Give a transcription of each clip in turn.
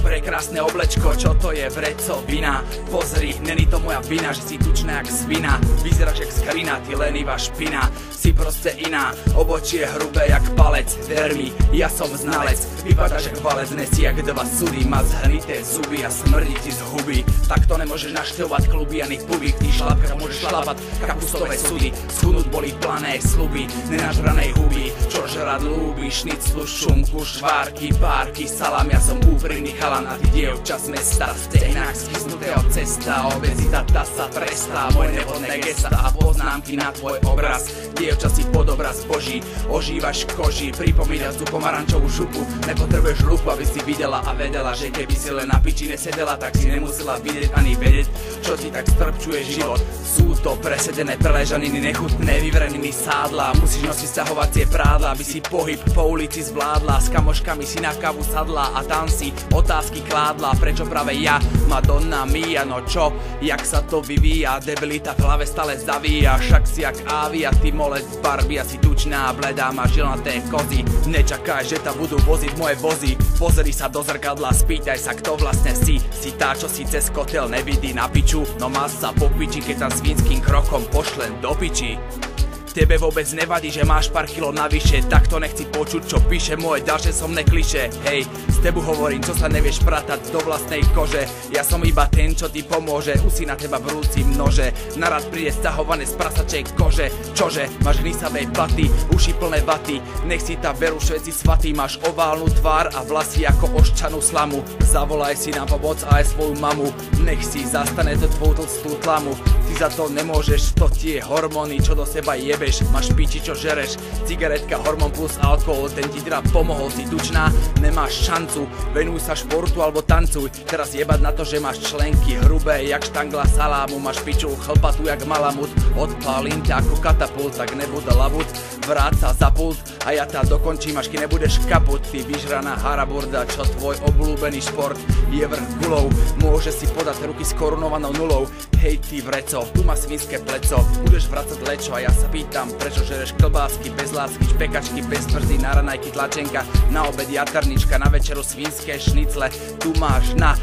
prekrásne oblečko, čo to je vrecovina? Pozri, není to moja vina, že si tučná jak svina. Vyzeráš jak skrina, ty lenivá špina. Si proste iná, obočie hrubé jak palec. Ver mi, ja som znalec. Vypadáš jak valec, nesi jak dva sudy. Má zhnité zuby a smrdí ti z huby. Takto nemôžeš naštevovať kluby ani pubík. Ty šlapka môžeš šlapať kapustové sudy. Schudnúť boli plané sluby, nenažranej huby. Čo žrať ľúbi, šniclu, šunku, švárky, párky, salám. Ja som úprimný chalan a ty dievča z mesta. Stehnách schysnutého cesta, obezita tá sa trestá. Moje nevhodné gesta a poznámky na tvoj obraz. Dievča si pod obraz boží, ožívaš koži. Pripomínaš tú pomarančovú šupu. Nepotrebuješ lupu, aby si videla a vedela, že keby si len na piči nesedela, tak si nemusela vidieť ani vedieť, čo ti tak strpčuje život. Sú to presedené preležaniny, nechutné vyvreniny sádla. Musíš nosiť sťahovacie prádla, aby si pohyb po ulici zvládla. S kamoškami si na kávu sadla a tam si otázky kládla. Prečo práve ja, Madonna Mia, no čo, jak sa to vyvíja? Debilita v hlave stále zavíja. Však si jak Avia, ty molec Barbie, si tučná, bledá, má žilnaté kozy. Nečakaj, že ta budú voziť moje vozy. Pozri sa do zrkadla, spýtaj sa, kto vlastne si. Si tá, čo si cez kotel nevidí na piču. No má sa po piči, keď tam svinským krokom pošlem do piči. Tebe vôbec nevadí, že máš pár kilo navyše. Takto nechci počuť, čo píše moje ďalšie somné kliše. Hej, s tebu hovorím, čo sa nevieš pratať do vlastnej kože. Ja som iba ten, čo ti pomôže. Už si na teba vrúci množe. Narad príde stahované z prasačej kože. Čože, máš hnisavé paty, uši plné vaty. Nech si tá veru všetci svatý. Máš oválnu tvár a vlasy ako oščanú slamu. Zavolaj si na pomoc aj svoju mamu. Nech si zastane to tvoju tlstú tlamu. Ty za to nemôžeš, to tie hormóny, čo do seba jebe. Máš piči, čo žereš, cigaretka, hormón plus alkohol, ten ti teda pomohol, si tučná, nemáš šancu, venuj sa športu alebo tancuj, teraz jebať na to, že máš členky hrubé, jak štangla salámu, máš piču chlpatú jak malamut, odpálím ťa ako katapult, tak nebuď labut, vráť sa za pult a ja ťa dokončím, až keď nebudeš kaput, ty vyžraná haraburda, čo tvoj obľúbený šport je vrch gulov, môže si podať ruky s korunovanou nulou, hej ty vreco, tu má svinské pleco, budeš vracať lečo a ja sa pýtam, prečo žereš klobásky bez lásky, špekačky bez tvrdý, na raňajky tlačenka, na obed jaternička, na večeru svinské šnicle, tu máš na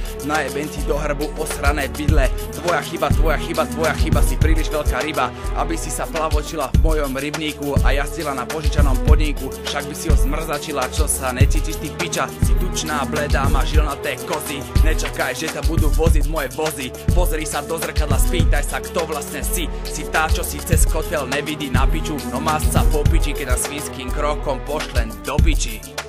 jeben ti do hrbu osrané bydle, tvoja chyba, si príliš veľká ryba, aby si sa plavočila v mojom rybníku a jazdila na požičanom podniku, však by si ho zmrzačila, čo sa necítiš ty piča, si tučná, bledá, máš žilnaté kozy, nečakaj, že ťa budú voziť moje vozy, pozri sa do zrkadla, spýtaj sa, kto vlastne si tá, čo si cez kotel nevidí na piču, no má sa po piči, keď na svinským krokom pošlem do piči.